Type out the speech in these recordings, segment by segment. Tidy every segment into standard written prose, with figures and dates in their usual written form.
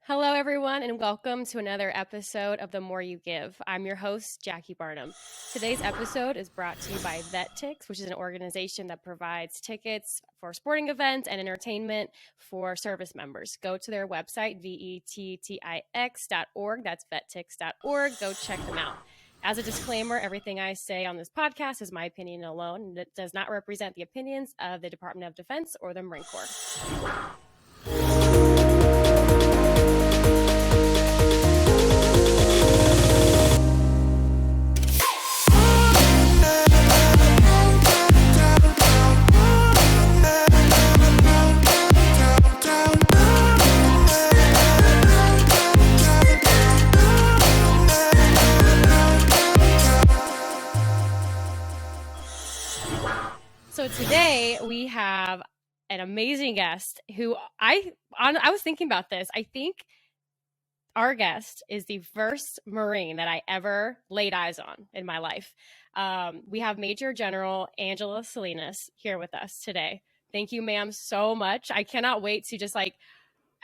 Hello, everyone, and welcome to another episode of The More You Give. I'm your host, Jackie Barnum. Today's episode is brought to you by VetTix, which is an organization that provides tickets for sporting events and entertainment for service members. Go to their website, vettix.org. That's vettix.org. Go check them out. As a disclaimer, everything I say on this podcast is my opinion alone, and it does not represent the opinions of the Department of Defense or the Marine Corps. So today we have an amazing guest who I was thinking about this. I think our guest is the first Marine that I ever laid eyes on in my life. We have Major General Angela Salinas here with us today. Thank you, ma'am, so much. I cannot wait to just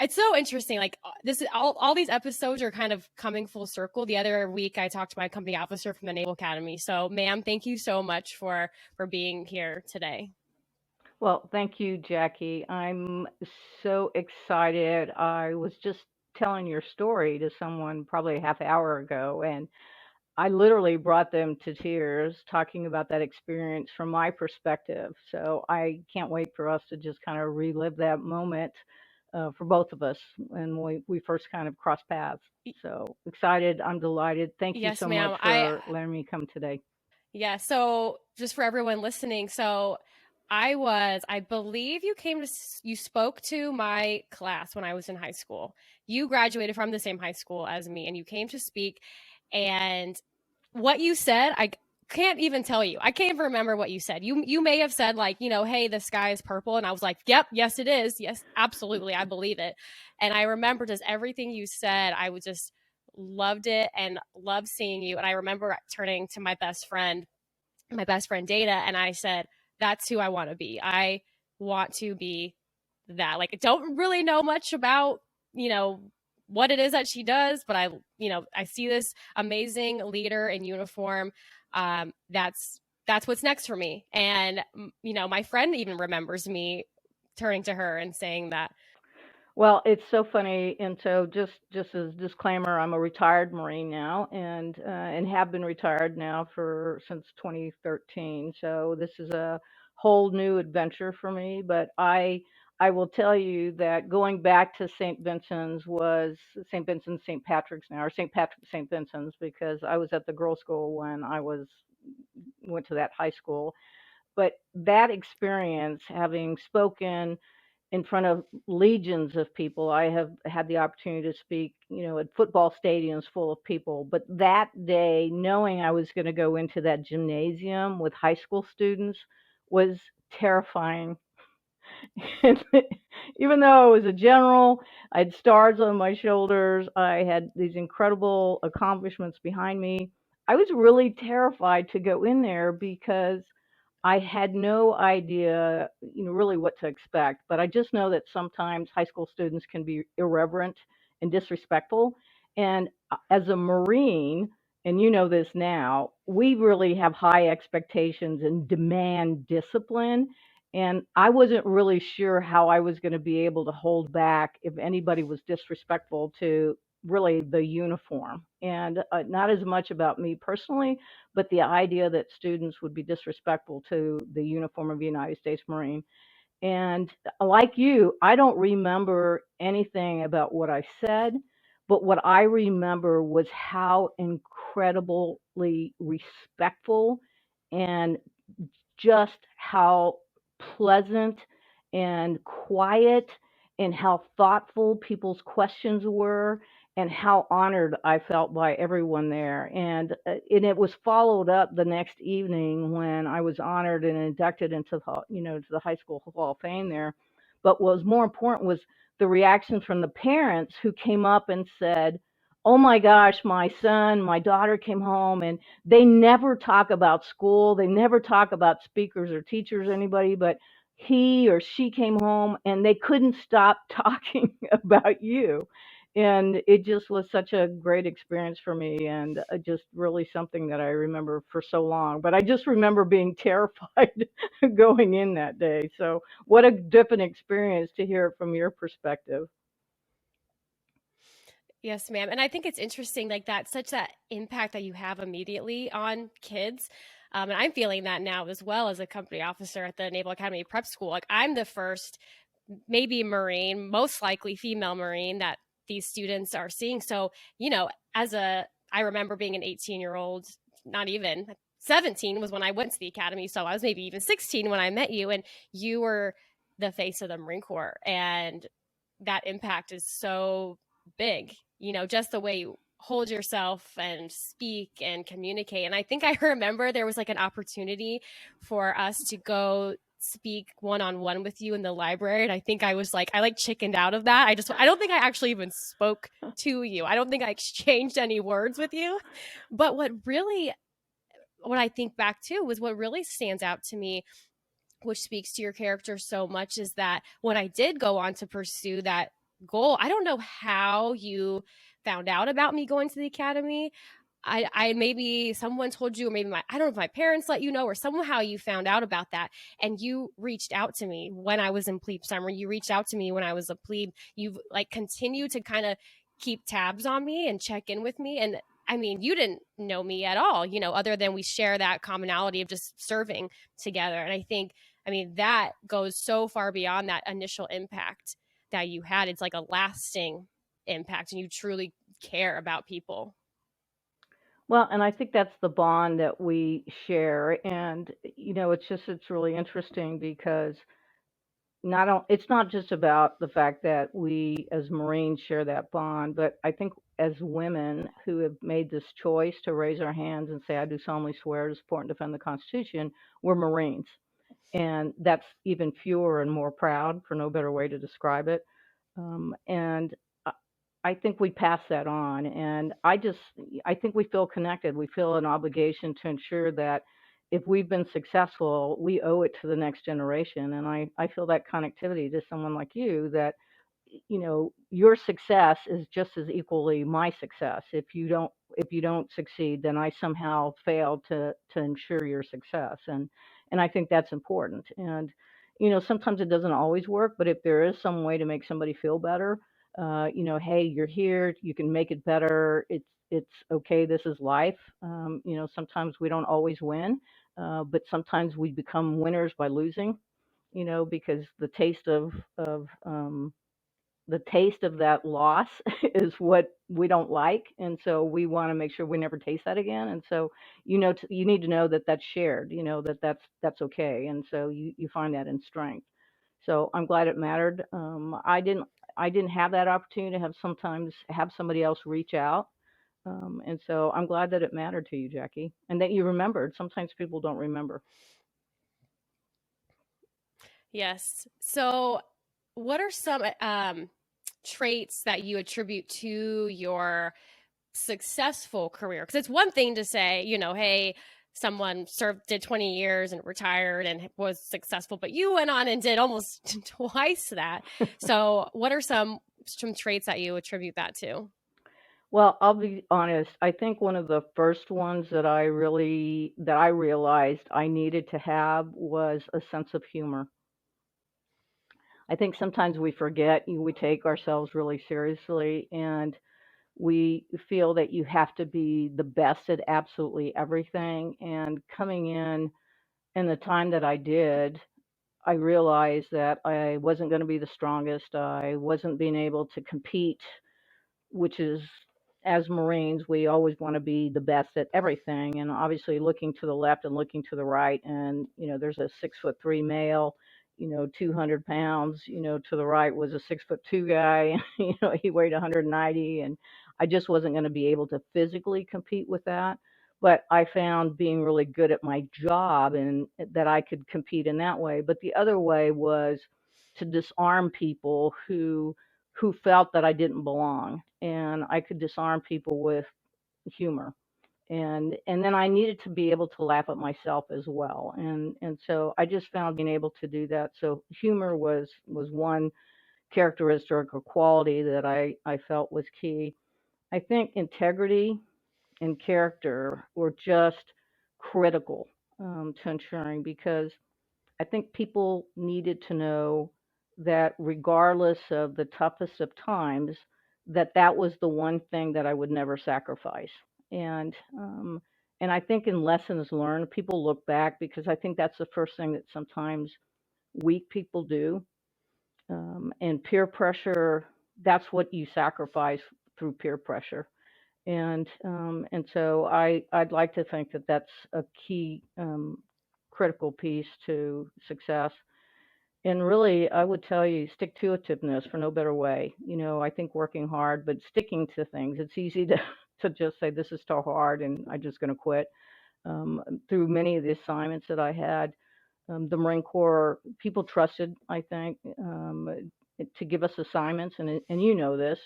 it's so interesting. This is all these episodes are kind of coming full circle. The other week I talked to my company officer from the Naval Academy. So ma'am, thank you so much for being here today. Well, thank you, Jackie. I'm so excited. I was just telling your story to someone probably a half hour ago, and I literally brought them to tears talking about that experience from my perspective. So I can't wait for us to just kind of relive that moment for both of us when we first kind of crossed paths. So excited. I'm delighted. Thank you Yes, so much ma'am. for letting me come today. Yeah, so just for everyone listening, so I believe you spoke to my class when I was in high school. You graduated from the same high school as me, and you came to speak. And what you said, I can't even tell you. I can't even remember what you said. You may have said hey, the sky is purple, and I was like, yep, yes, it is. Yes, absolutely, I believe it. And I remember just everything you said. I was just loved it and loved seeing you. And I remember turning to my best friend Data, and I said, that's who I want to be. I want to be that. Like, I don't really know much about, what it is that she does, but I see this amazing leader in uniform. That's what's next for me. And, my friend even remembers me turning to her and saying that. Well, it's so funny, and so just as disclaimer, I'm a retired Marine now, and have been retired now for since 2013. So this is a whole new adventure for me. But I will tell you that going back to St. Vincent's St. Patrick's now, or St. Patrick St. Vincent's, because I was at the girls' school when I went to that high school. But that experience, having spoken in front of legions of people. I have had the opportunity to speak, at football stadiums full of people. But that day, knowing I was going to go into that gymnasium with high school students was terrifying. And even though I was a general, I had stars on my shoulders, I had these incredible accomplishments behind me. I was really terrified to go in there because I had no idea, really what to expect. But I just know that sometimes high school students can be irreverent and disrespectful. And as a Marine, and you know this now, we really have high expectations and demand discipline. And I wasn't really sure how I was going to be able to hold back if anybody was disrespectful to really the uniform. And not as much about me personally, but the idea that students would be disrespectful to the uniform of the United States Marine. And like you, I don't remember anything about what I said, but what I remember was how incredibly respectful and just how pleasant and quiet and how thoughtful people's questions were and how honored I felt by everyone there. And it was followed up the next evening when I was honored and inducted into to the high school Hall of Fame there. But what was more important was the reactions from the parents who came up and said, "Oh my gosh, my son, my daughter came home and they never talk about school. They never talk about speakers or teachers, or anybody, but he or she came home and they couldn't stop talking about you." And it just was such a great experience for me, and just really something that I remember for so long. But I just remember being terrified going in that day. So what a different experience to hear it from your perspective. Yes, ma'am. And I think it's interesting, like that, such that impact that you have immediately on kids. And I'm feeling that now as well as a company officer at the Naval Academy Prep School. Like I'm the first, maybe Marine, most likely female Marine that these students are seeing. So, I remember being an 18-year-old, not even 17 was when I went to the academy. So I was maybe even 16 when I met you, and you were the face of the Marine Corps. And that impact is so big, just the way you hold yourself and speak and communicate. And I think I remember there was like an opportunity for us to go speak one-on-one with you in the library, and I think I was like, I like chickened out of that. I don't think I actually even spoke to you. I don't think I exchanged any words with you. But what I think back to was what really stands out to me, which speaks to your character so much, is that when I did go on to pursue that goal, I don't know how you found out about me going to the academy. I maybe someone told you, or maybe I don't know if my parents let you know, or somehow you found out about that, and you reached out to me when I was in plebe summer. You reached out to me when I was a plebe. You've like continued to kind of keep tabs on me and check in with me. And I mean, you didn't know me at all, other than we share that commonality of just serving together. And I think, I mean, that goes so far beyond that initial impact that you had. It's like a lasting impact, and you truly care about people. Well, and I think that's the bond that we share. And, it's really interesting because it's not just about the fact that we as Marines share that bond, but I think as women who have made this choice to raise our hands and say, I do solemnly swear to support and defend the Constitution, we're Marines. And that's even fewer and more proud, for no better way to describe it. And I think we pass that on. And I think we feel connected. We feel an obligation to ensure that if we've been successful, we owe it to the next generation. And I feel that connectivity to someone like you, that your success is just as equally my success. If you don't succeed, then I somehow failed to ensure your success. And I think that's important. And sometimes it doesn't always work, but if there is some way to make somebody feel better, hey, you're here, you can make it better. It's okay. This is life. Sometimes we don't always win, but sometimes we become winners by losing. Because the taste of that loss is what we don't like, and so we want to make sure we never taste that again. And so you need to know that that's shared, that's okay. And so you find that in strength. So I'm glad it mattered. I didn't have that opportunity to sometimes have somebody else reach out. And so I'm glad that it mattered to you, Jackie, and that you remembered. Sometimes people don't remember. Yes. So, what are some traits that you attribute to your successful career? Because it's one thing to say, hey, someone did 20 years and retired and was successful, but you went on and did almost twice that. So, what are some traits that you attribute that to? Well, I'll be honest. I think one of the first ones that I realized I needed to have was a sense of humor. I think sometimes we forget, we take ourselves really seriously, and we feel that you have to be the best at absolutely everything. And coming in the time that I did, I realized that I wasn't going to be the strongest. I wasn't being able to compete, which is, as Marines, we always want to be the best at everything. And obviously, looking to the left and looking to the right, and there's a 6'3" male, 200 pounds. To the right was a 6'2" guy. He weighed 190, and I just wasn't going to be able to physically compete with that. But I found being really good at my job, and that I could compete in that way. But the other way was to disarm people who felt that I didn't belong, and I could disarm people with humor. And then I needed to be able to laugh at myself as well. And so I just found being able to do that. So humor was one characteristic or quality that I felt was key. I think integrity and character were just critical to ensuring, because I think people needed to know that regardless of the toughest of times, that that was the one thing that I would never sacrifice. And and I think in lessons learned, people look back, because I think that's the first thing that sometimes weak people do. And peer pressure, that's what you sacrifice through peer pressure. And so I'd like to think that that's a key critical piece to success. And really, I would tell you, stick to itiveness for no better way. I think working hard, but sticking to things. It's easy to to just say this is too hard and I'm just going to quit. Through many of the assignments that I had, the Marine Corps people trusted, I think, to give us assignments, and this,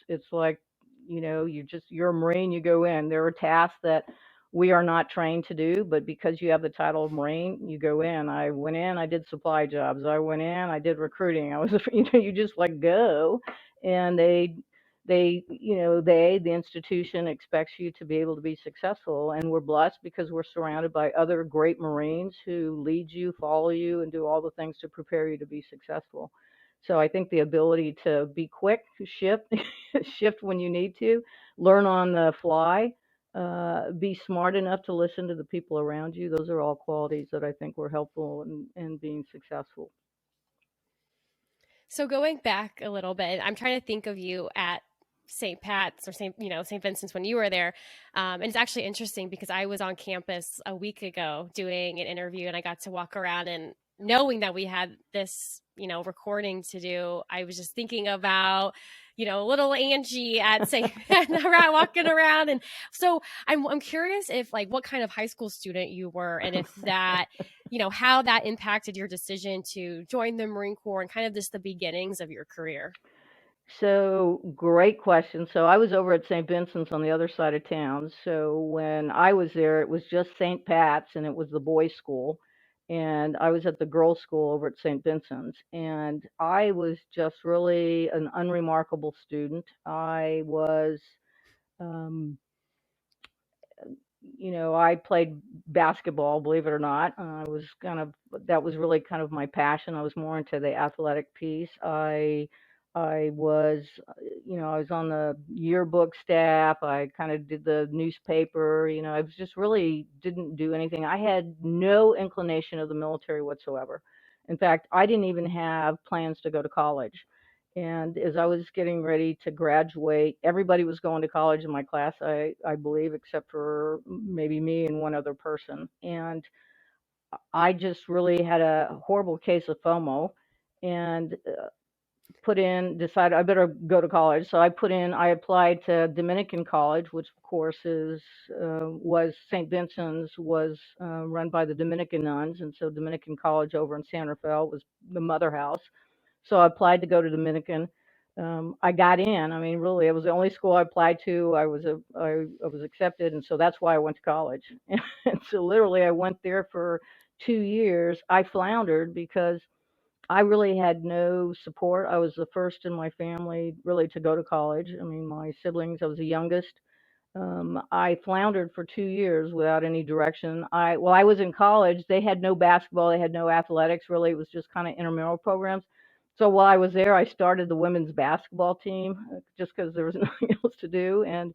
it's like, you're a Marine, you go in. There are tasks that we are not trained to do, but because you have the title of Marine, you go in. I went in, I did supply jobs. I went in, I did recruiting. I was, you just like go, and the institution expects you to be able to be successful. And we're blessed because we're surrounded by other great Marines who lead you, follow you, and do all the things to prepare you to be successful. So I think the ability to be quick, shift, shift when you need to, learn on the fly, be smart enough to listen to the people around you. Those are all qualities that I think were helpful in being successful. So going back a little bit, I'm trying to think of you at St. Pat's or St. Vincent's when you were there. And it's actually interesting because I was on campus a week ago doing an interview, and I got to walk around, and knowing that we had this, recording to do, I was just thinking about, little Angie at St. walking around. And so I'm curious if, like, what kind of high school student you were, and if that, how that impacted your decision to join the Marine Corps and kind of just the beginnings of your career. So, great question. So, I was over at St. Vincent's on the other side of town. So, when I was there, it was just St. Pat's and it was the boys' school. And I was at the girls' school over at St. Vincent's. And I was just really an unremarkable student. I was, um, I played basketball, believe it or not. I was that was really kind of my passion. I was more into the athletic piece. I was, I was on the yearbook staff. I kind of did the newspaper. I was just really didn't do anything. I had no inclination of the military whatsoever. In fact, I didn't even have plans to go to college. And as I was getting ready to graduate, everybody was going to college in my class, I believe, except for maybe me and one other person. And I just really had a horrible case of FOMO, and decided I better go to college. So I applied to Dominican College, which of course was St. Vincent's, was run by the Dominican nuns. And so Dominican College over in San Rafael was the mother house. So I applied to go to Dominican. I got in. I mean, really, it was the only school I applied to. I was accepted, and so that's why I went to college. And so literally, I went there for 2 years. I floundered because I really had no support. I was the first in my family really to go to college. I mean, my siblings, I was the youngest. I floundered for 2 years without any direction. I was in college. They had no basketball. They had no athletics. Really, it was just kind of intramural programs. So while I was there, I started the women's basketball team just because there was nothing else to do. And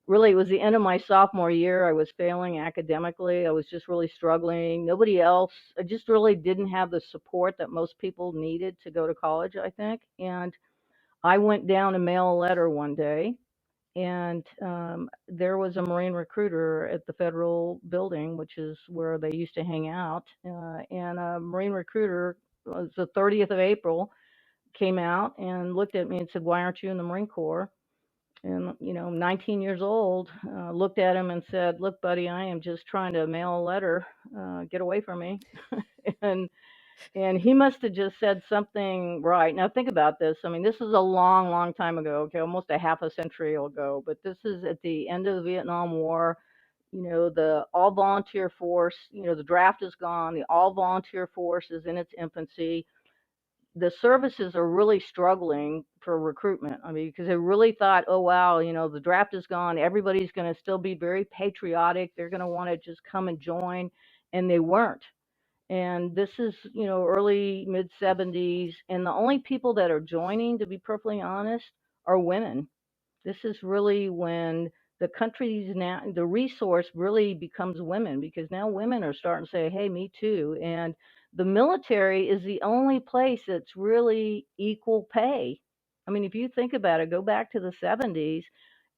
really, it was the end of my sophomore year. I was failing academically. I was just really struggling. Nobody else, I just really didn't have the support that most people needed to go to college, I think. And I went down to mail a letter one day, and there was a Marine recruiter at the federal building, which is where they used to hang out. And a Marine recruiter, it was the 30th of April, came out and looked at me and said, "Why aren't you in the Marine Corps?" And 19 years old, looked at him and said, "Look, buddy, I am just trying to mail a letter. Get away from me." and and he must have just said something right. Now think about this. I mean, this is a long, long time ago. Okay, almost a half a century ago. But this is at the end of the Vietnam War. The all volunteer force. The draft is gone. The all volunteer force is in its infancy. the services are really struggling for recruitment. I mean, because they really thought, oh wow, the draft is gone, everybody's going to still be very patriotic, they're going to want to just come and join, and they weren't. And this is, early mid 70s, and the only people that are joining, to be perfectly honest, are women. This is really when the country's now, the resource really becomes women, because now women are starting to say, hey, me too. And the military is the only place that's really equal pay. I mean, if you think about it, go back to the 70s,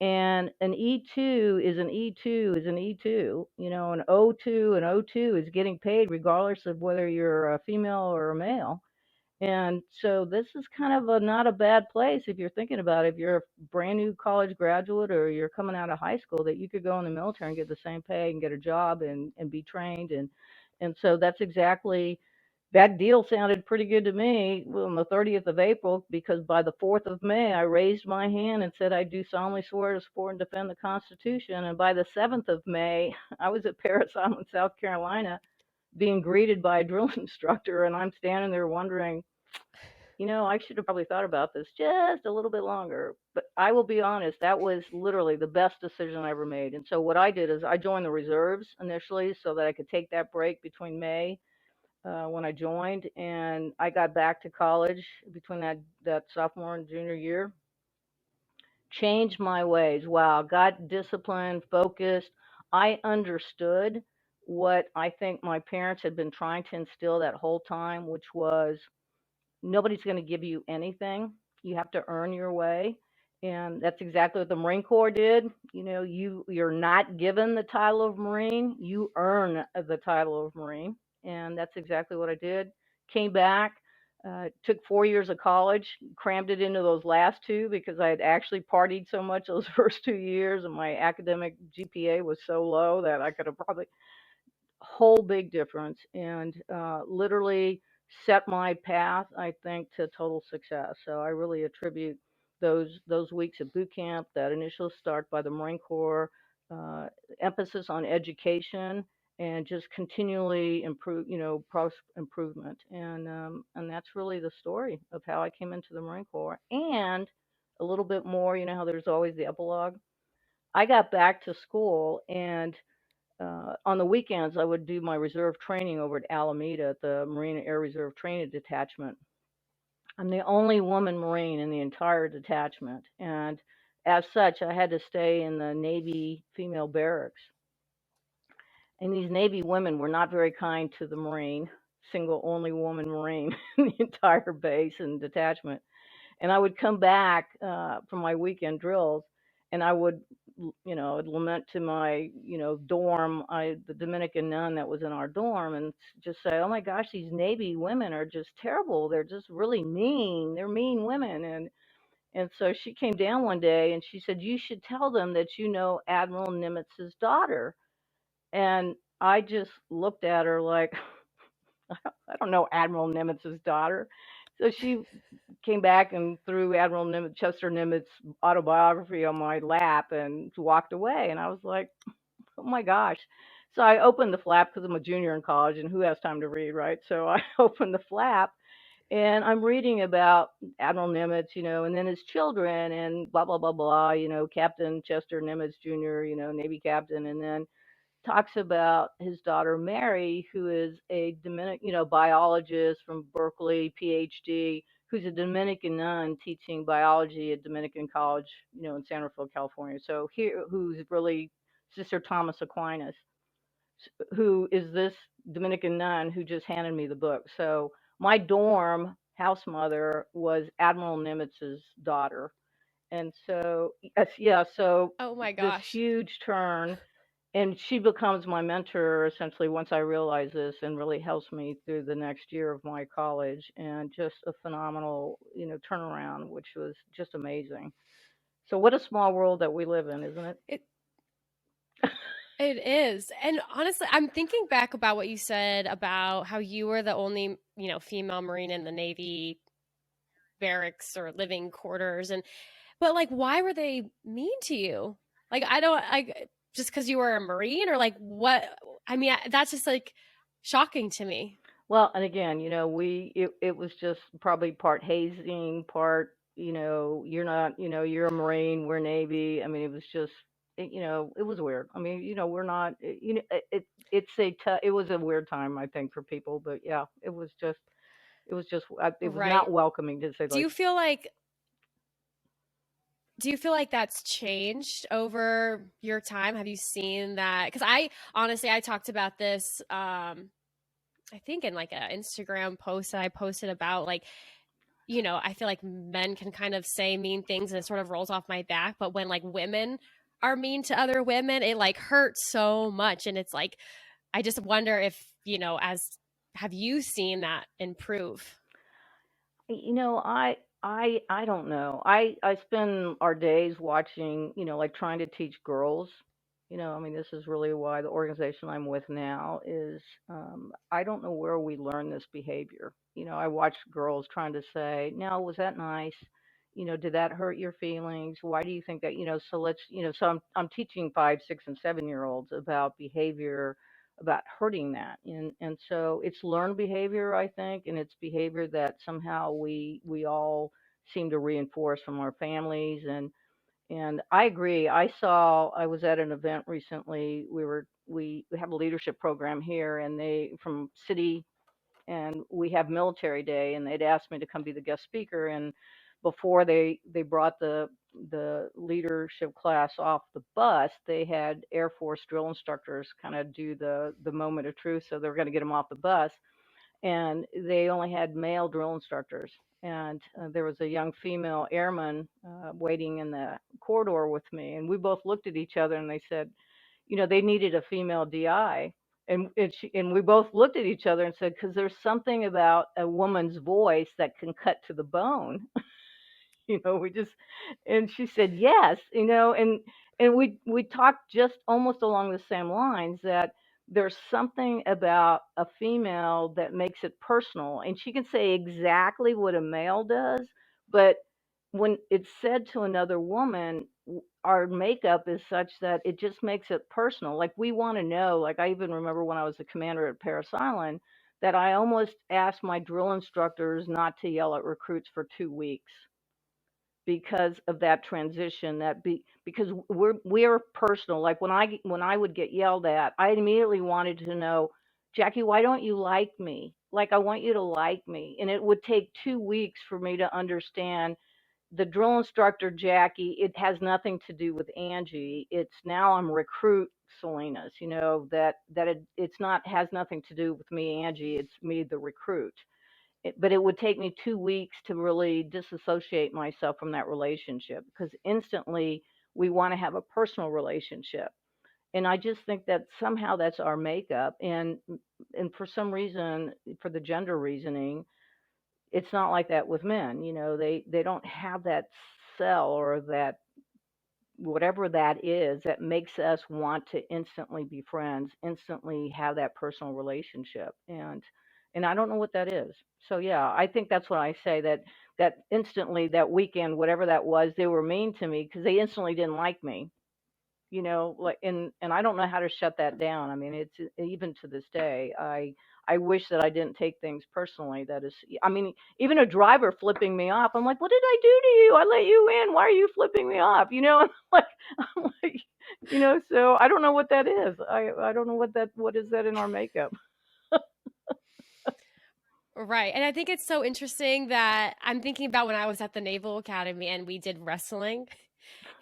and an E2 is an E2 is an E2. An O2 and O2 is getting paid regardless of whether you're a female or a male. And so this is kind of not a bad place if you're thinking about it. If you're a brand new college graduate or you're coming out of high school, that you could go in the military and get the same pay and get a job and be trained. And so that's exactly, that deal sounded pretty good to me on the 30th of April, because by the 4th of May, I raised my hand and said, I do solemnly swear to support and defend the Constitution. And by the 7th of May, I was at Parris Island, South Carolina, being greeted by a drill instructor. And I'm standing there wondering, I should have probably thought about this just a little bit longer. But I will be honest, that was literally the best decision I ever made. And so what I did is I joined the reserves initially so that I could take that break between May, when I joined, and I got back to college between that sophomore and junior year. Changed my ways. Wow, got disciplined, focused. I understood what I think my parents had been trying to instill that whole time, which was nobody's going to give you anything. You have to earn your way. And that's exactly what the Marine Corps did. You're not given the title of Marine, you earn the title of Marine. And that's exactly what I did. Came back, took 4 years of college, crammed it into those last two because I had actually partied so much those first 2 years, and my academic GPA was so low that I could have probably, whole big difference, and literally set my path, I think, to total success. So I really attribute those weeks at boot camp, that initial start by the Marine Corps, uh, emphasis on education, and just continually improve, improvement. And that's really the story of how I came into the Marine Corps. And a little bit more, how there's always the epilogue. I got back to school, and on the weekends, I would do my reserve training over at Alameda at the Marine Air Reserve Training Detachment. I'm the only woman Marine in the entire detachment. And as such, I had to stay in the Navy female barracks. And these Navy women were not very kind to the Marine, single only woman Marine in the entire base and detachment. And I would come back from my weekend drills, and I would, I'd lament to my, dorm, the Dominican nun that was in our dorm, and just say, oh my gosh, these Navy women are just terrible. They're just really mean. They're mean women. And so she came down one day and she said, you should tell them that you know Admiral Nimitz's daughter. And I just looked at her like, I don't know Admiral Nimitz's daughter. So she came back and threw Admiral Nimitz, Chester Nimitz's autobiography on my lap and walked away. And I was like, oh my gosh. So I opened the flap because I'm a junior in college, and who has time to read, right? So I opened the flap, and I'm reading about Admiral Nimitz, and then his children and blah, blah, blah, blah, Captain Chester Nimitz Jr., Navy captain. And then talks about his daughter Mary, who is a Dominican, biologist from Berkeley, PhD, who's a Dominican nun teaching biology at Dominican College, in San Rafael, California. So here, who's really Sister Thomas Aquinas, who is this Dominican nun who just handed me the book. So my dorm house mother was Admiral Nimitz's daughter. And so, yes, yeah, so Oh my this gosh. huge turn, and she becomes my mentor essentially once I realize this, and really helps me through the next year of my college, and just a phenomenal, turnaround, which was just amazing. So what a small world that we live in, isn't it? It it is. And honestly, I'm thinking back about what you said about how you were the only, female Marine in the Navy barracks or living quarters, and but like why were they mean to you? Like I don't like just cuz you were a Marine, or like what? I mean, that's just like shocking to me. Well, and again, it was just probably part hazing, part, you're not, you're a Marine, we're Navy. I mean, it was just, it was weird. I mean, we're not, it was a weird time, I think, for people. But yeah, it was Right. not welcoming, to say the Do you least. feel like do you feel like that's changed over your time? Have you seen that? Because I honestly, I talked about this, I think in like an Instagram post that I posted about like, I feel like men can kind of say mean things and it sort of rolls off my back. But when like women are mean to other women, it like hurts so much. And it's like, I just wonder if, have you seen that improve? You know, I don't know. I spend our days watching, like trying to teach girls. I mean, this is really why the organization I'm with now is. I don't know where we learn this behavior. I watch girls trying to say, "Now, was that nice? Did that hurt your feelings? Why do you think that?" So let's, so I'm teaching 5, 6, and 7 year olds about behavior, about hurting that, and so it's learned behavior, I think, and it's behavior that somehow we all seem to reinforce from our families. And I agree. I was at an event recently. We have a leadership program here, and they from city, and we have military day, and they'd asked me to come be the guest speaker. And before they brought the leadership class off the bus, they had Air Force drill instructors kind of do the moment of truth, so they were going to get them off the bus. And they only had male drill instructors. And there was a young female airman waiting in the corridor with me, and we both looked at each other, and they said, they needed a female DI. And we both looked at each other and said, because there's something about a woman's voice that can cut to the bone. We just, and she said yes. And we talked just almost along the same lines, that there's something about a female that makes it personal, and she can say exactly what a male does, but when it's said to another woman, our makeup is such that it just makes it personal. Like, we want to know. Like, I even remember when I was a commander at Paris Island, that I almost asked my drill instructors not to yell at recruits for 2 weeks because of that transition. Because we're personal. Like, when I would get yelled at, I immediately wanted to know, Jackie, why don't you like me? Like, I want you to like me. And it would take 2 weeks for me to understand the drill instructor, Jackie. It has nothing to do with Angie. It's now I'm recruit Salinas. It's not, has nothing to do with me, Angie. It's me, the recruit. But it would take me 2 weeks to really disassociate myself from that relationship, because instantly we want to have a personal relationship. And I just think that somehow that's our makeup. And for some reason, for the gender reasoning, it's not like that with men. They don't have that cell, or that whatever that is, that makes us want to instantly be friends, instantly have that personal relationship. And I don't know what that is. So yeah, I think that's what I say, that instantly, that weekend, whatever that was, they were mean to me because they instantly didn't like me. Like, and I don't know how to shut that down. I mean, it's even to this day, I wish that I didn't take things personally. That is, I mean, even a driver flipping me off, I'm like, what did I do to you? I let you in. Why are you flipping me off? I'm like, I'm like, so I don't know what that is. I don't know what is that in our makeup. Right. And I think it's so interesting that I'm thinking about when I was at the Naval Academy and we did wrestling.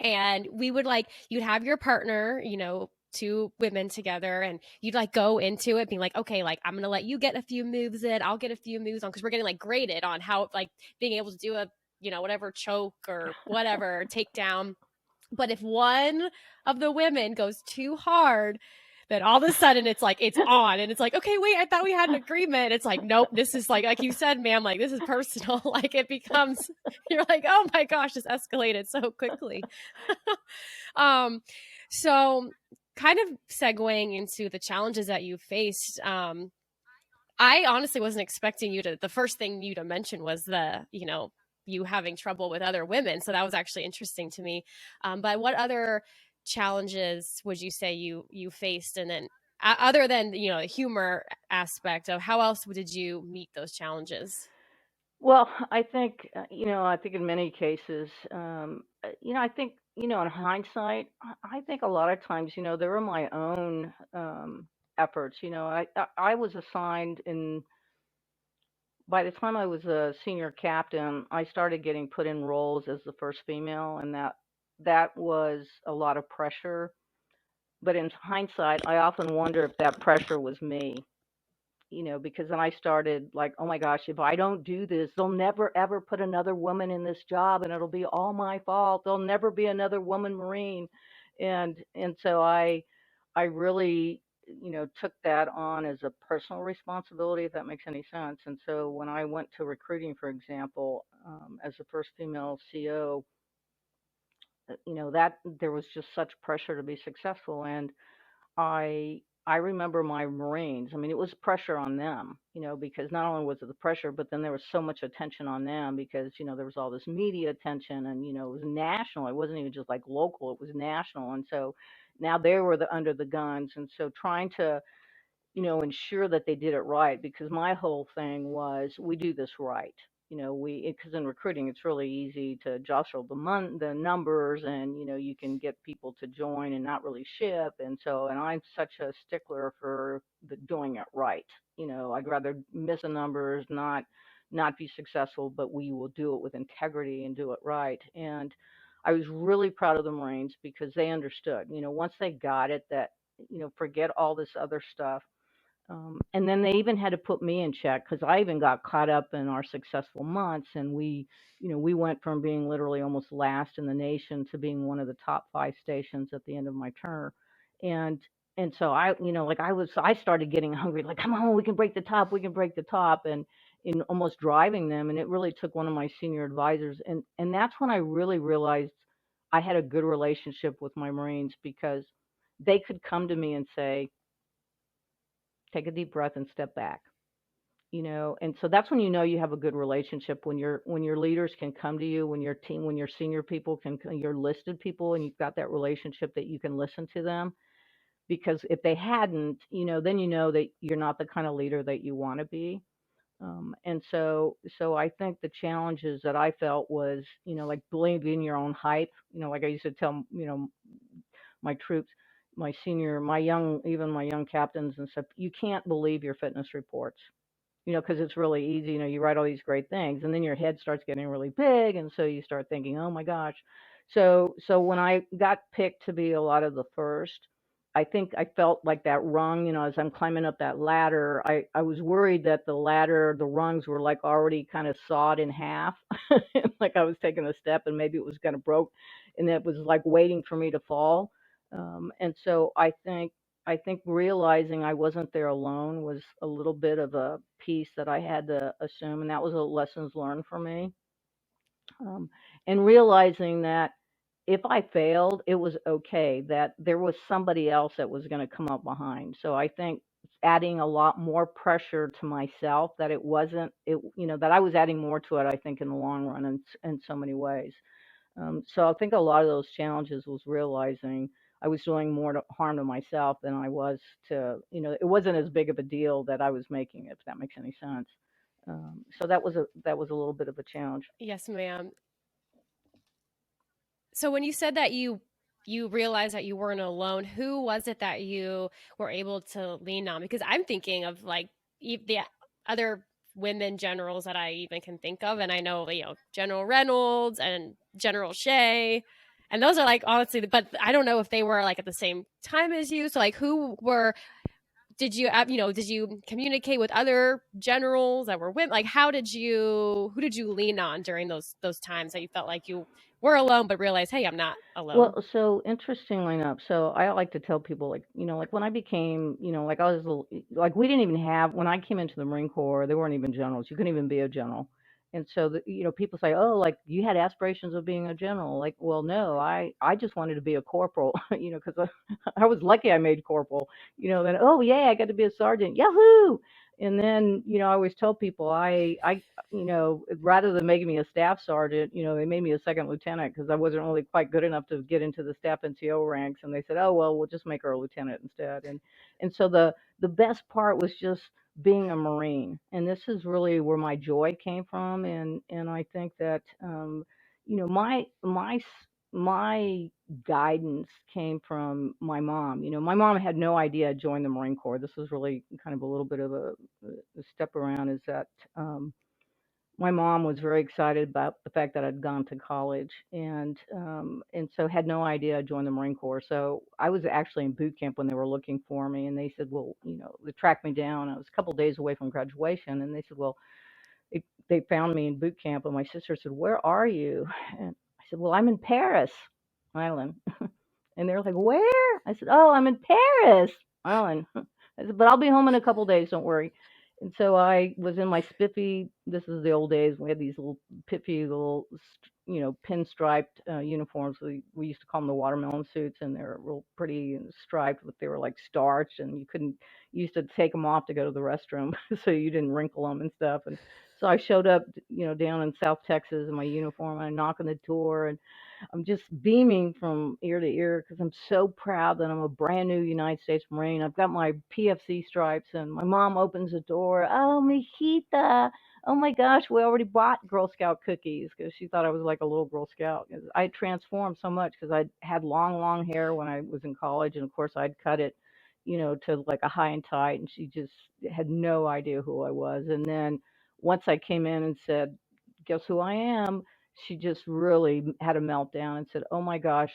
And we would like, you'd have your partner, two women together, and you'd like go into it being like, okay, like I'm gonna let you get a few moves in, I'll get a few moves on, because we're getting like graded on how, like, being able to do a, whatever choke or whatever takedown. But if one of the women goes too hard, then all of a sudden it's like it's on, and it's like, okay, wait, I thought we had an agreement. It's like, nope, this is like you said, ma'am, like this is personal. Like, it becomes, you're like, oh my gosh, this escalated so quickly. um, so kind of segueing into the challenges that you faced. I honestly wasn't expecting you to. The first thing you to mention was you having trouble with other women. So that was actually interesting to me. But what other challenges would you say you faced, and then other than, you know, the humor aspect of how else did you meet those challenges? Well, I think, I think in many cases, I think, in hindsight, I think a lot of times, they were my own efforts. I was assigned by the time I was a senior captain, I started getting put in roles as the first female, and that was a lot of pressure. But in hindsight, I often wonder if that pressure was me, because then I started like, oh my gosh, if I don't do this, they'll never ever put another woman in this job and it'll be all my fault. There'll never be another woman Marine. And so I really, took that on as a personal responsibility, if that makes any sense. And so when I went to recruiting, for example, as the first female CO, that there was just such pressure to be successful. And I remember my Marines. I mean, it was pressure on them, because not only was it the pressure, but then there was so much attention on them because, there was all this media attention and, it was national. It wasn't even just like local, it was national. And so now they were under the guns. And so trying to, ensure that they did it right because my whole thing was we do this right. Because in recruiting, it's really easy to jostle the numbers and, you can get people to join and not really ship. And I'm such a stickler for doing it right. I'd rather miss the numbers, not be successful, but we will do it with integrity and do it right. And I was really proud of the Marines because they understood, once they got it that, forget all this other stuff. And then they even had to put me in check because I even got caught up in our successful months, and we went from being literally almost last in the nation to being one of the top 5 stations at the end of my term, and and so I started getting hungry, like come on, we can break the top, we can break the top, and in almost driving them, and it really took one of my senior advisors, and that's when I really realized I had a good relationship with my Marines because they could come to me and say, take a deep breath and step back, and so that's when you have a good relationship when your leaders can come to you, when your senior people your listed people, and you've got that relationship that you can listen to them, because if they hadn't, then that you're not the kind of leader that you want to be. And so I think the challenges that I felt was, like believing in your own hype, like I used to tell, my troops, even my young captains and stuff, you can't believe your fitness reports, because it's really easy. You write all these great things, and then your head starts getting really big, and so you start thinking, oh my gosh. So when I got picked to be a lot of the first, I think I felt like that rung, as I'm climbing up that ladder, I was worried that the rungs were like already kind of sawed in half, like I was taking a step and maybe it was going to broke, and it was like waiting for me to fall. And so I think realizing I wasn't there alone was a little bit of a piece that I had to assume, and that was a lessons learned for me. Um, and realizing that if I failed, it was okay, that there was somebody else that was going to come up behind. So I think adding a lot more pressure to myself, that it wasn't, that I was adding more to it, I think, in the long run in so many ways. So I think a lot of those challenges was realizing I was doing more harm to myself than I was to, it wasn't as big of a deal that I was making it, if that makes any sense. So that was a little bit of a challenge. Yes, ma'am. So when you said that you realized that you weren't alone, who was it that you were able to lean on? Because I'm thinking of like the other women generals that I even can think of, and I know, General Reynolds and General Shea, and those are like honestly, but I don't know if they were like at the same time as you. So like, did you communicate with other generals that were women? Like, who did you lean on during those times that you felt like you were alone, but realized, hey, I'm not alone? Well, so interestingly enough, so I like to tell people, like, like when I became, like I was like, we didn't even have, when I came into the Marine Corps, there weren't even generals. You couldn't even be a general. And so, people say, oh, like you had aspirations of being a general. Like, well, no, I just wanted to be a corporal, because I was lucky I made corporal, then, oh, yeah, I got to be a sergeant. Yahoo! And then, I always tell people rather than making me a staff sergeant, they made me a second lieutenant because I wasn't really quite good enough to get into the staff NCO ranks. And they said, oh, well, we'll just make her a lieutenant instead. And so the best part was just being a Marine. And this is really where my joy came from. And I think that, my guidance came from my mom. My mom had no idea I joined the Marine Corps. This was really kind of a little bit of a step around, is that my mom was very excited about the fact that I'd gone to college, and so had no idea I joined the Marine Corps. So I was actually in boot camp when they were looking for me, and they said, well, they tracked me down. I was a couple days away from graduation, and they said, well, they found me in boot camp, and my sister said, where are you? And I said, well, I'm in Paris Island. And they're like, where? I said, oh, I'm in Paris Island. I said, but I'll be home in a couple days, don't worry. And so I was in my spiffy, this is the old days, we had these little piffy little, pinstriped uniforms. We used to call them the watermelon suits, and they're real pretty and striped, but they were like starched, and you used to take them off to go to the restroom so you didn't wrinkle them and stuff. And so I showed up, down in South Texas in my uniform, and I knock on the door, and I'm just beaming from ear to ear because I'm so proud that I'm a brand new United States Marine. I've got my PFC stripes, and my mom opens the door. Oh, Mijita. Oh my gosh, we already bought Girl Scout cookies, because she thought I was like a little Girl Scout. 'Cause I transformed so much because I had long, long hair when I was in college. And of course, I'd cut it, to like a high and tight. And she just had no idea who I was. And then once I came in and said, guess who I am? She just really had a meltdown and said, oh my gosh,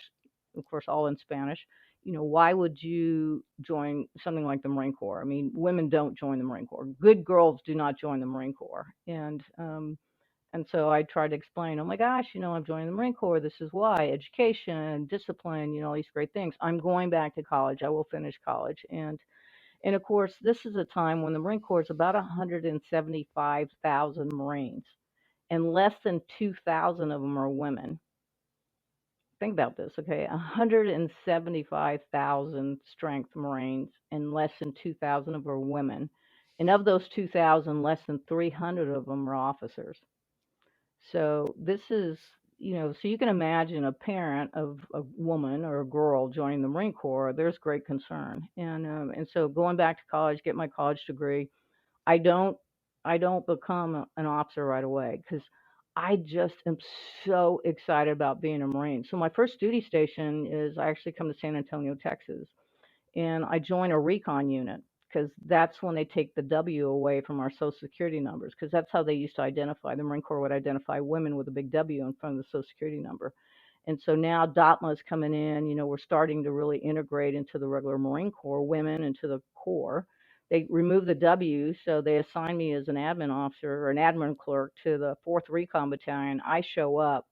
of course, all in Spanish, why would you join something like the Marine Corps? I mean, women don't join the Marine Corps. Good girls do not join the Marine Corps. And so I tried to explain, oh my gosh, I'm joining the Marine Corps. This is why: education, discipline, all these great things. I'm going back to college. I will finish college. And of course, this is a time when the Marine Corps is about 175,000 Marines, and less than 2,000 of them are women. Think about this, okay? 175,000 strength Marines, and less than 2,000 of them are women. And of those 2,000, less than 300 of them are officers. So this is, so you can imagine a parent of a woman or a girl joining the Marine Corps. There's great concern, and so going back to college, get my college degree. I don't I don't become an officer right away because I just am so excited about being a Marine. So my first duty station is I actually come to San Antonio, Texas, and I join a recon unit because that's when they take the W away from our social security numbers, because that's how they used to identify. The Marine Corps would identify women with a big W in front of the social security number. And so now DOTMA is coming in, we're starting to really integrate into the regular Marine Corps, women into the Corps. They remove the W, so they assign me as an admin officer or an admin clerk to the 4th Recon Battalion. I show up,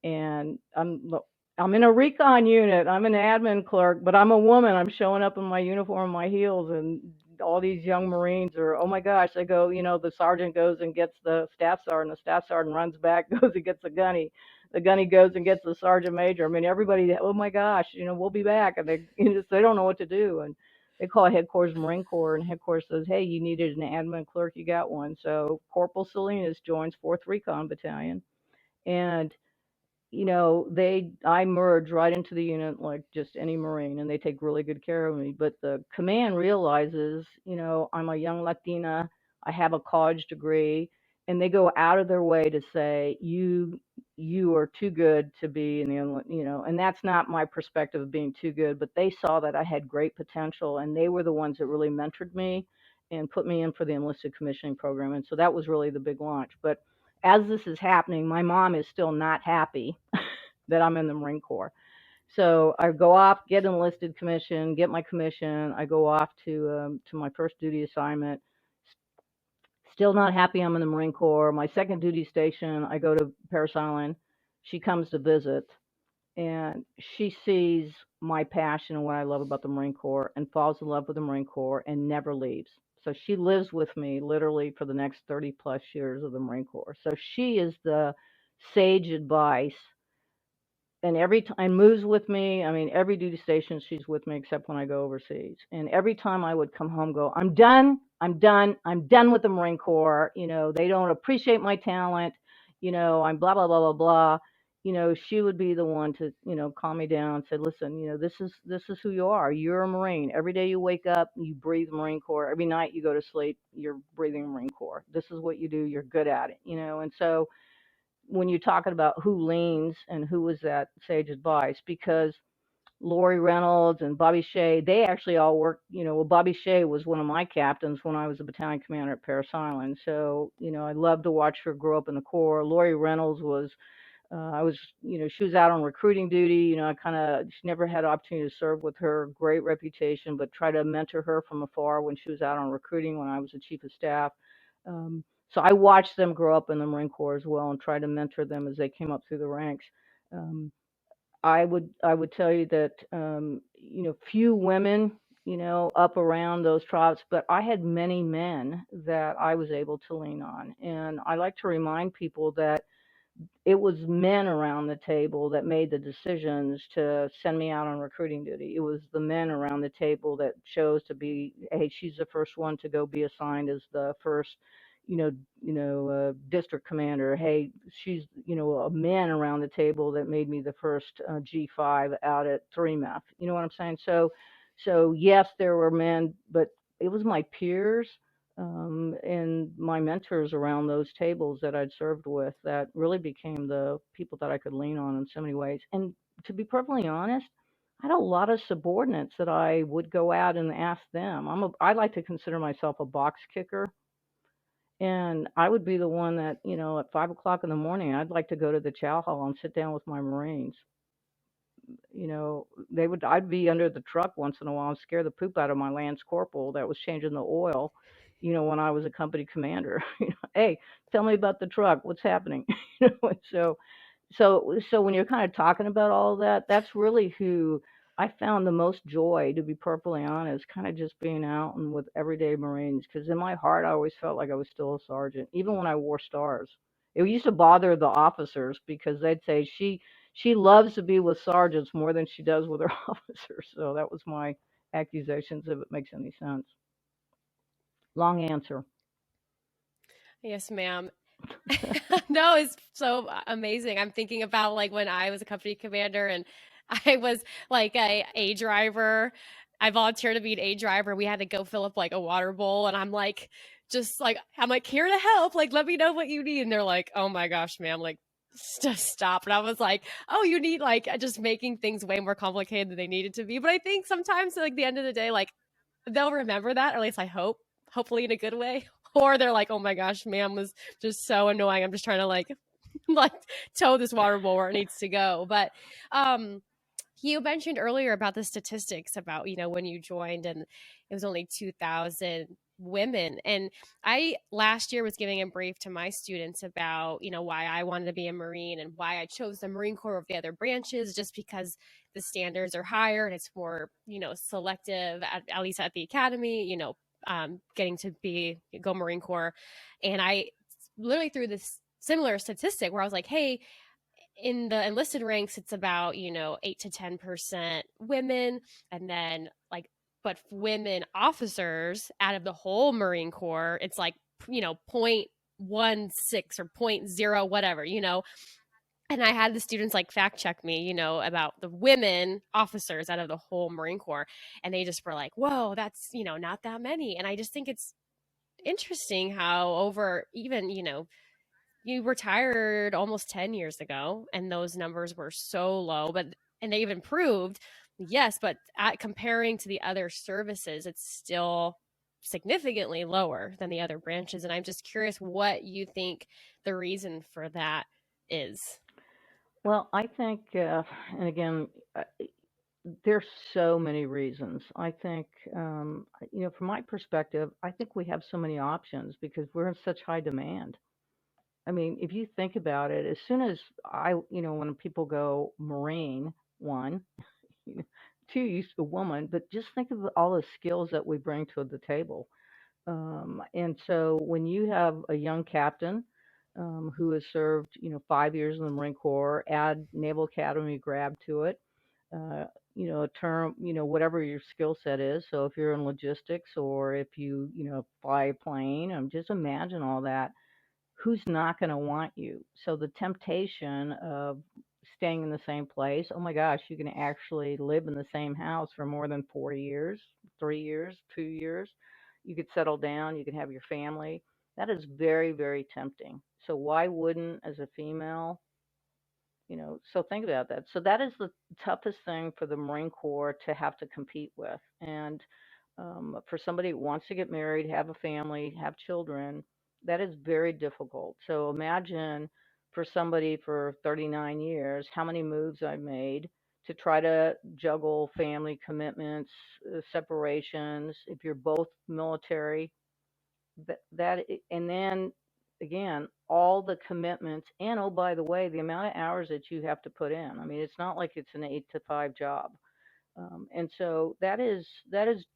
and I'm in a recon unit. I'm an admin clerk, but I'm a woman. I'm showing up in my uniform, my heels, and all these young Marines are, oh my gosh. They go, the sergeant goes and gets the staff sergeant. The staff sergeant runs back, goes and gets the gunny. The gunny goes and gets the sergeant major. I mean, everybody, oh my gosh, we'll be back. And they don't know what to do. And they call headquarters Marine Corps, and headquarters says, hey, you needed an admin clerk, you got one. So Corporal Salinas joins 4th Recon Battalion. And I merge right into the unit like just any Marine, and they take really good care of me. But the command realizes, I'm a young Latina, I have a college degree, and they go out of their way to say, you are too good to be in the, and that's not my perspective of being too good, but they saw that I had great potential, and they were the ones that really mentored me and put me in for the enlisted commissioning program. And so that was really the big launch. But as this is happening, my mom is still not happy that I'm in the Marine Corps. So I go off, get enlisted commission, get my commission. I go off to my first duty assignment. Still not happy I'm in the Marine Corps. My second duty station, I go to Paris Island. She comes to visit, and she sees my passion and what I love about the Marine Corps, and falls in love with the Marine Corps and never leaves. So she lives with me literally for the next 30 plus years of the Marine Corps. So she is the sage advice, and every time moves with me. I mean, every duty station she's with me except when I go overseas. And every time I would come home, go, I'm done. I'm done. I'm done with the Marine Corps. They don't appreciate my talent. I'm blah blah blah blah blah. She would be the one to, calm me down and say, listen, this is who you are. You're a Marine. Every day you wake up, you breathe Marine Corps. Every night you go to sleep, you're breathing Marine Corps. This is what you do. You're good at it. And so when you're talking about who leans and who was that sage advice, because Lori Reynolds and Bobby Shea, they actually all worked, well, Bobby Shea was one of my captains when I was a battalion commander at Parris Island. So, I loved to watch her grow up in the Corps. Lori Reynolds was, I was, she was out on recruiting duty. She never had an opportunity to serve with her, great reputation, but try to mentor her from afar when she was out on recruiting when I was the chief of staff. So I watched them grow up in the Marine Corps as well and try to mentor them as they came up through the ranks. Um, I would tell you that few women up around those tribes, but I had many men that I was able to lean on, and I like to remind people that it was men around the table that made the decisions to send me out on recruiting duty. It was the men around the table that chose to be, hey, she's the first one to go be assigned as the first, district commander. Hey, she's, a man around the table that made me the first G5 out at 3MEF. You know what I'm saying? So yes, there were men, but it was my peers and my mentors around those tables that I'd served with that really became the people that I could lean on in so many ways. And to be perfectly honest, I had a lot of subordinates that I would go out and ask them. I like to consider myself a box kicker. And I would be the one that, at 5 o'clock in the morning, I'd like to go to the chow hall and sit down with my Marines. I'd be under the truck once in a while and scare the poop out of my lance corporal that was changing the oil, when I was a company commander. Hey, tell me about the truck. What's happening? And so when you're kind of talking about all of that, that's really who I found the most joy, to be perfectly honest, kind of just being out and with everyday Marines. Because in my heart, I always felt like I was still a sergeant, even when I wore stars. It used to bother the officers because they'd say she loves to be with sergeants more than she does with her officers. So that was my accusations, if it makes any sense. Long answer. Yes, ma'am. No, it's so amazing. I'm thinking about like when I was a company commander and I was like a driver. I volunteered to be an A driver. We had to go fill up like a water bowl, and I'm like, just like I'm like here to help. Like, let me know what you need. And they're like, oh my gosh, ma'am, like just stop. And I was like, oh, you need like just making things way more complicated than they needed to be. But I think sometimes, like the end of the day, like they'll remember that, or at least I hope, hopefully in a good way. Or they're like, oh my gosh, ma'am was just so annoying. I'm just trying to like like tow this water bowl where it needs to go. But um you mentioned earlier about the statistics about, when you joined and it was only 2,000 women. And I last year was giving a brief to my students about, why I wanted to be a Marine and why I chose the Marine Corps over the other branches, just because the standards are higher and it's more, selective, at least at the academy, getting to go Marine Corps. And I literally threw this similar statistic where I was like, hey, in the enlisted ranks, it's about, 8 to 10% women. And then like, but women officers out of the whole Marine Corps, it's like, 0.16 or point 0, whatever, and I had the students like fact check me, about the women officers out of the whole Marine Corps. And they just were like, whoa, that's, not that many. And I just think it's interesting how over even, you retired almost 10 years ago and those numbers were so low, but and they've improved, yes, but comparing to the other services, it's still significantly lower than the other branches. And I'm just curious what you think the reason for that is. Well, I think, and again, there's so many reasons. I think, from my perspective, I think we have so many options because we're in such high demand. I mean, if you think about it, as soon as when people go Marine, one, you know, two, you a woman, but just think of all the skills that we bring to the table. And so when you have a young captain who has served, 5 years in the Marine Corps, add Naval Academy grad to it, a term, whatever your skill set is. So if you're in logistics or if you fly a plane, just imagine all that. Who's not going to want you? So the temptation of staying in the same place, oh my gosh, you can actually live in the same house for more than 4 years, 3 years, 2 years. You could settle down, you can have your family. That is very, very tempting. So why wouldn't, as a female, so think about that. So that is the toughest thing for the Marine Corps to have to compete with. And for somebody who wants to get married, have a family, have children, that is very difficult. So imagine for somebody for 39 years, how many moves I made to try to juggle family commitments, separations. If you're both military, and then again, all the commitments, and oh, by the way, the amount of hours that you have to put in. I mean, it's not like it's an 8 to 5 job. And so that is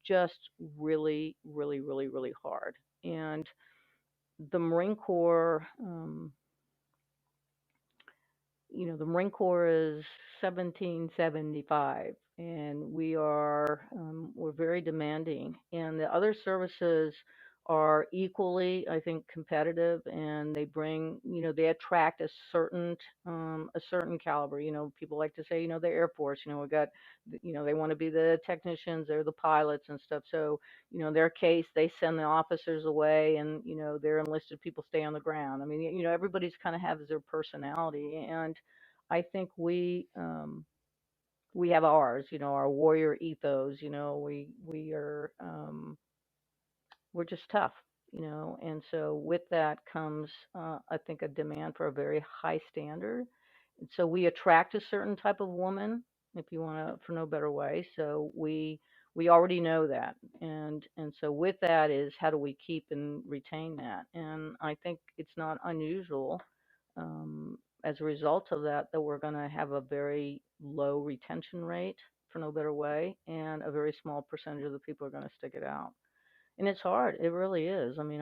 just really, really, really, really hard. And the Marine Corps, the Marine Corps is 1775, and we're very demanding. And the other services are equally, I think, competitive, and they attract a certain caliber. People like to say, the Air Force. We got, they want to be the technicians, they're the pilots and stuff. So, in their case, they send the officers away, and their enlisted people stay on the ground. I mean, everybody's kind of has their personality, and I think we have ours, our warrior ethos. We're just tough, and so with that comes, I think, a demand for a very high standard. And so we attract a certain type of woman, if you want to, for no better way. So we already know that, and so with that is how do we keep and retain that? And I think it's not unusual, as a result of that, that we're going to have a very low retention rate, for no better way, and a very small percentage of the people are going to stick it out. And it's hard. It really is. I mean,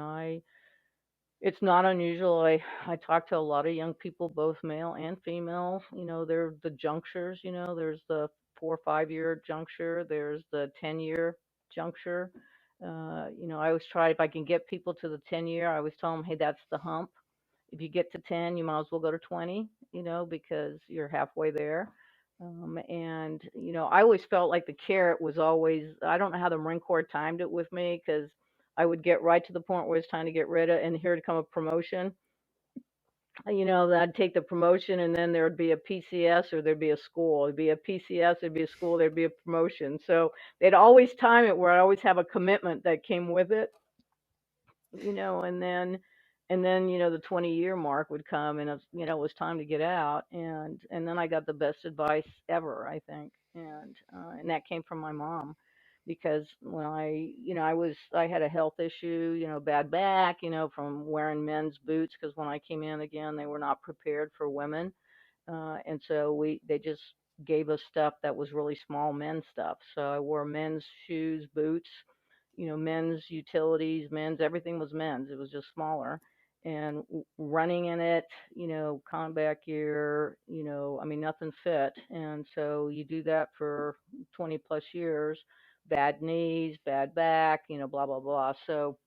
it's not unusual. I talk to a lot of young people, both male and female. They're the junctures. There's the 4 or 5 year juncture. There's the 10-year juncture. I always try, if I can get people to the 10-year, I always tell them, hey, that's the hump. If you get to 10, you might as well go to 20, because you're halfway there. And, I always felt like the carrot was always, I don't know how the Marine Corps timed it with me, because I would get right to the point where it's time to get rid of, and here to come a promotion. I'd take the promotion, and then there would be a PCS, or there'd be a school. There'd be a PCS, there'd be a school, there'd be a promotion. So they'd always time it where I always have a commitment that came with it, and then the 20-year mark would come, and it was time to get out. And then I got the best advice ever, I think. And that came from my mom, because when I had a health issue, bad back, from wearing men's boots, because when I came in again, they were not prepared for women. And so they just gave us stuff that was really small men's stuff. So I wore men's shoes, boots, men's utilities, men's, everything was men's. It was just smaller. And running in it, combat gear, I mean, nothing fit. And so you do that for 20 plus years, bad knees, bad back, blah, blah, blah. So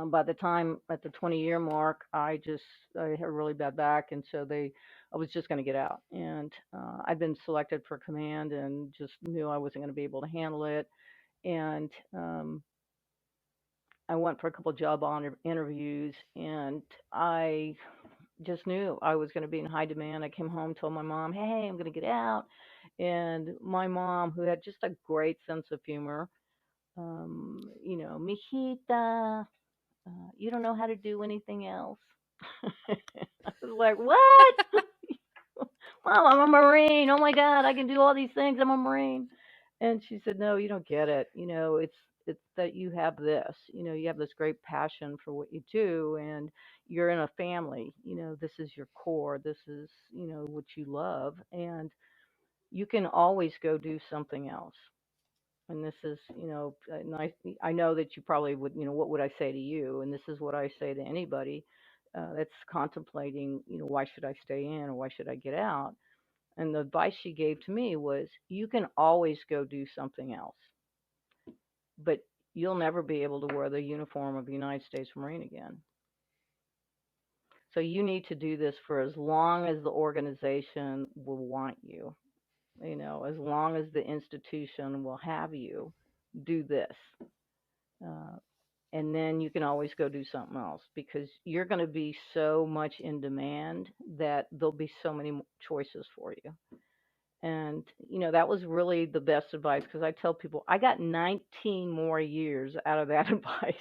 by the time at the 20-year mark, I had a really bad back, and so I was just going to get out. And I'd been selected for command, and just knew I wasn't going to be able to handle it. And I went for a couple of interviews, and I just knew I was going to be in high demand. I came home, told my mom, "Hey, I'm going to get out," and my mom, who had just a great sense of humor, mijita, you don't know how to do anything else. I was like, what? Mom, I'm a Marine. Oh my God, I can do all these things. I'm a Marine. And she said, no, you don't get it. It's that you have this, you have this great passion for what you do, and you're in a family. This is your core. This is, what you love, and you can always go do something else. And this is, and I know that you probably would, what would I say to you? And this is what I say to anybody that's contemplating, why should I stay in or why should I get out? And the advice she gave to me was, you can always go do something else, but you'll never be able to wear the uniform of the United States Marine again. So you need to do this for as long as the organization will want you, as long as the institution will have you do this. Uh, and then you can always go do something else, because you're going to be so much in demand that there'll be so many choices for you. And, that was really the best advice, because I tell people I got 19 more years out of that advice.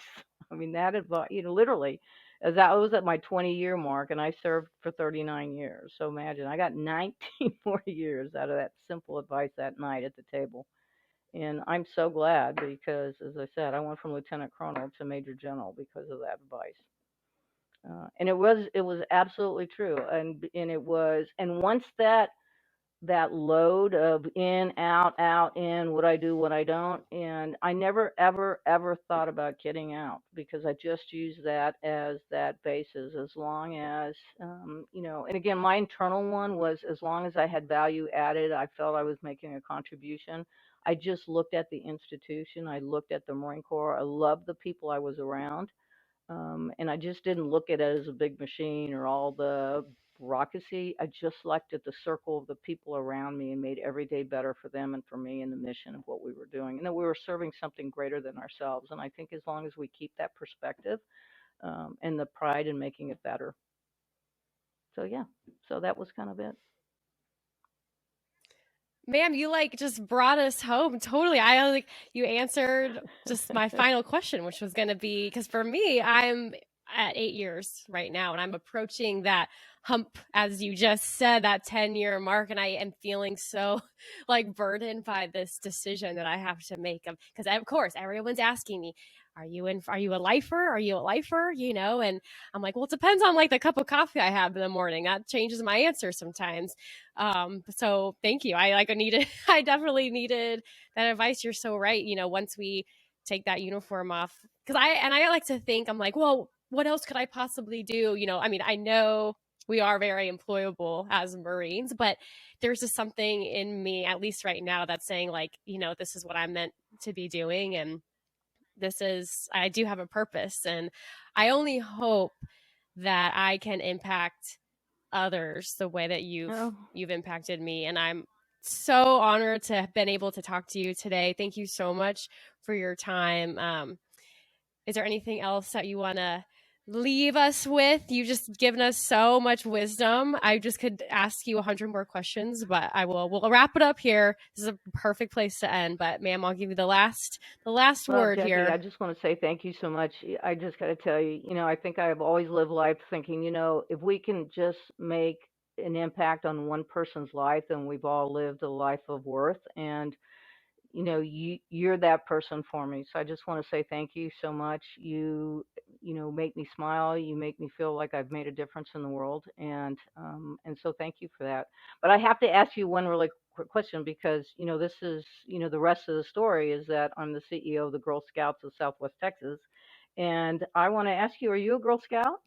I mean, that advice, literally, as I was at my 20-year mark and I served for 39 years. So imagine, I got 19 more years out of that simple advice that night at the table. And I'm so glad, because, as I said, I went from lieutenant colonel to major general because of that advice. And it was absolutely true. And it was, and once that load of in, out, out, in, what I do, what I don't. And I never, ever, ever thought about getting out, because I just used that as that basis, as long as, and again, my internal one was, as long as I had value added, I felt I was making a contribution. I just looked at the institution. I looked at the Marine Corps. I loved the people I was around. And I just didn't look at it as a big machine or all the bureaucracy. I just looked at the circle of the people around me and made every day better for them and for me, and the mission of what we were doing, and that we were serving something greater than ourselves. And I think as long as we keep that perspective, and the pride in making it better. So yeah, so that was kind of it. Ma'am, you like just brought us home totally. I like you answered just my final question, which was going to be, because for me, I'm at 8 years right now, and I'm approaching that hump, as you just said, that 10-year mark, and I am feeling so like burdened by this decision that I have to make. Because of course everyone's asking me, are you a lifer? Are you a lifer? And I'm like, well, it depends on like the cup of coffee I have in the morning. That changes my answer sometimes. So thank you. I like I needed I definitely needed that advice. You're so right. Once we take that uniform off, because I like to think, I'm like, well, what else could I possibly do? I mean, I know we are very employable as Marines, but there's just something in me, at least right now, that's saying like, this is what I'm meant to be doing. And I do have a purpose. And I only hope that I can impact others the way that Oh, you've impacted me. And I'm so honored to have been able to talk to you today. Thank you so much for your time. Is there anything else that you want to leave us with? You've just given us so much wisdom. I just could ask you 100 more questions, but we'll wrap it up here. This is a perfect place to end. But ma'am, I'll give you the last well, word Jackie, I here. just want to say thank you so much. I just got to tell you, I think I've always lived life thinking, if we can just make an impact on one person's life, then we've all lived a life of worth. And you're that person for me. So I just want to say thank you so much. You make me smile. You make me feel like I've made a difference in the world, and so thank you for that. But I have to ask you one really quick question, because this is the rest of the story is that I'm the CEO of the Girl Scouts of Southwest Texas, and I want to ask you: are you a Girl Scout?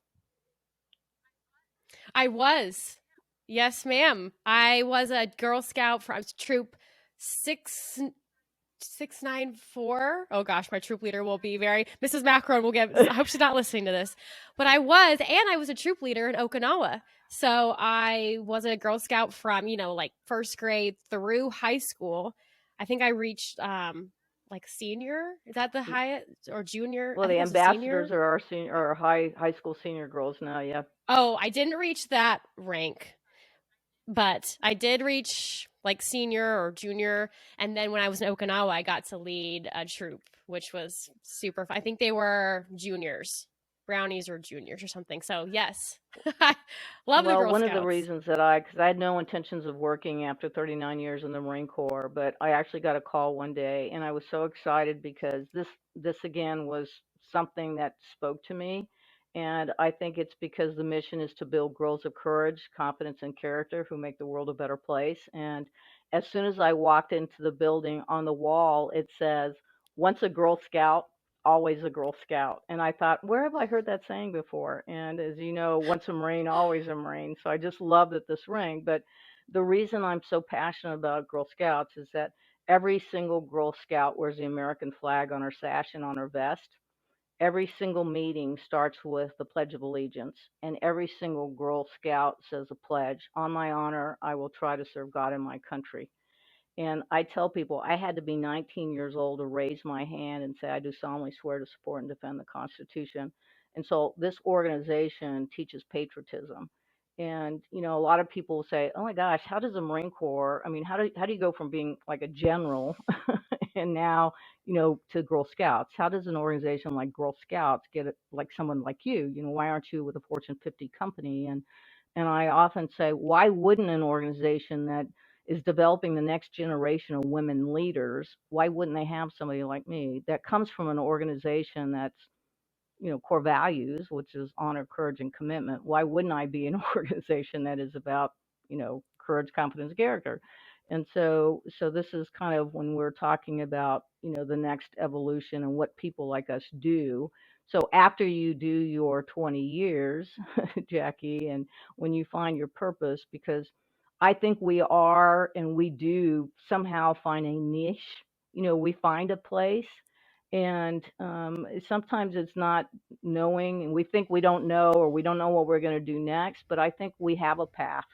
I was. Yes, ma'am. I was a Girl Scout from troop 694. Oh gosh, my troop leader will be very Mrs. Macron will get I hope she's not listening to this. But I was a troop leader in Okinawa. So I was a Girl Scout from, like first grade through high school. I think I reached like senior. Is that the highest, or junior? Well, I the think it was a senior. ambassadors are our senior or high school senior girls now. Yeah. Oh, I didn't reach that rank, but I did reach like senior or junior. And then when I was in Okinawa, I got to lead a troop, which was super fun. I think they were juniors, brownies or juniors or something. So, yes, I love the Well, Girl one of the Scouts. reasons because I had no intentions of working after 39 years in the Marine Corps, but I actually got a call one day, and I was so excited because this again was something that spoke to me, and I think it's because the mission is to build girls of courage, confidence, and character who make the world a better place. And as soon as I walked into the building, on the wall it says, "Once a Girl Scout, always a Girl Scout." And I thought, where have I heard that saying before? And as you know, once a Marine, always a Marine. So I just love that this ring. But the reason I'm so passionate about Girl Scouts is that every single Girl Scout wears the American flag on her sash and on her vest. Every single meeting starts with the Pledge of Allegiance, and every single Girl Scout says a pledge. On my honor, I will try to serve God and my country. And I tell people I had to be 19 years old to raise my hand and say, I do solemnly swear to support and defend the Constitution. And so this organization teaches patriotism. And, a lot of people will say, oh my gosh, how does the Marine Corps, I mean, how do you go from being like a general and now, to Girl Scouts? How does an organization like Girl Scouts get it, like someone like you? Why aren't you with a Fortune 50 company? And I often say, why wouldn't an organization that is developing the next generation of women leaders, why wouldn't they have somebody like me that comes from an organization that's, core values, which is honor, courage, and commitment? Why wouldn't I be an organization that is about, courage, competence, character? And so this is kind of when we're talking about, the next evolution and what people like us do. So after you do your 20 years, Jackie, and when you find your purpose, because I think we are and we do somehow find a niche, we find a place. And sometimes it's not knowing, and we think we don't know or we don't know what we're going to do next, but I think we have a path.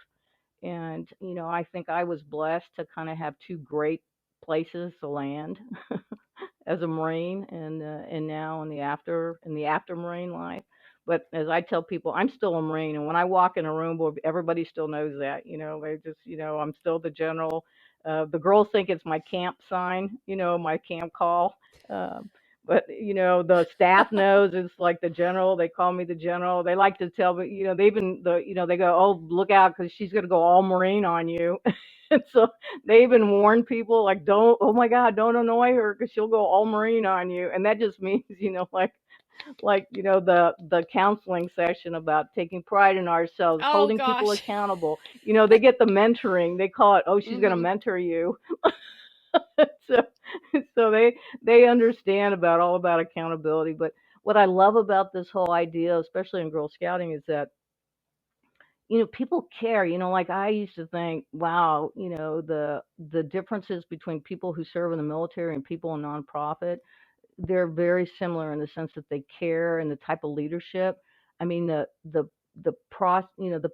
And, I think I was blessed to kind of have two great places to land as a Marine, and now in the after Marine life. But as I tell people, I'm still a Marine, and when I walk in a room, well, everybody still knows that. They just, I'm still the general. The girls think it's my camp sign, my camp call. But the staff knows it's like the general. They call me the general. They like to tell me, they even they go, oh, look out, because she's gonna go all Marine on you. And so they even warn people, like, don't, oh my God, don't annoy her because she'll go all Marine on you. And that just means, the counseling session about taking pride in ourselves, Oh holding people gosh. accountable. They get the mentoring. They call it, oh, she's going to Hmm. mentor you. so so they understand about all about accountability. But what I love about this whole idea, especially in Girl Scouting, is that people care. Like I used to think, wow, the differences between people who serve in the military and people in nonprofit, they're very similar in the sense that they care and the type of leadership. I mean, the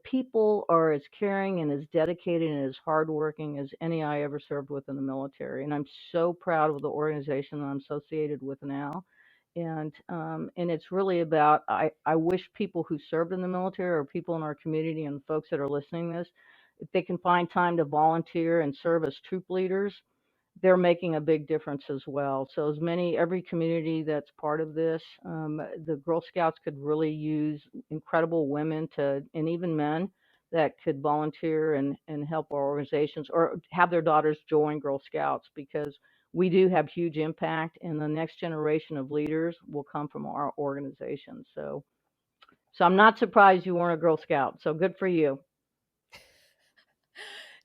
people are as caring and as dedicated and as hardworking as any I ever served with in the military. And I'm so proud of the organization that I'm associated with now. And it's really about, I wish people who served in the military or people in our community and folks that are listening to this, if they can find time to volunteer and serve as troop leaders, they're making a big difference as well. So every community that's part of this, the Girl Scouts could really use incredible women and even men that could volunteer and help our organizations or have their daughters join Girl Scouts, because we do have huge impact, and the next generation of leaders will come from our organization. So I'm not surprised you weren't a Girl Scout. So good for you.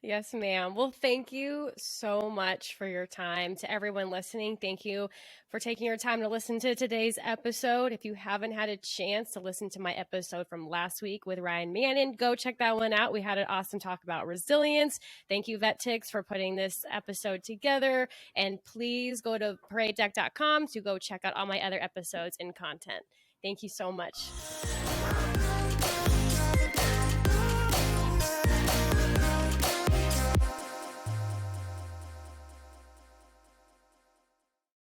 Yes, ma'am. Well, thank you so much for your time. To everyone listening, thank you for taking your time to listen to today's episode. If you haven't had a chance to listen to my episode from last week with Ryan Mannon, go check that one out. We had an awesome talk about resilience. Thank you, VetTix, for putting this episode together. And please go to paradedeck.com to go check out all my other episodes and content. Thank you so much.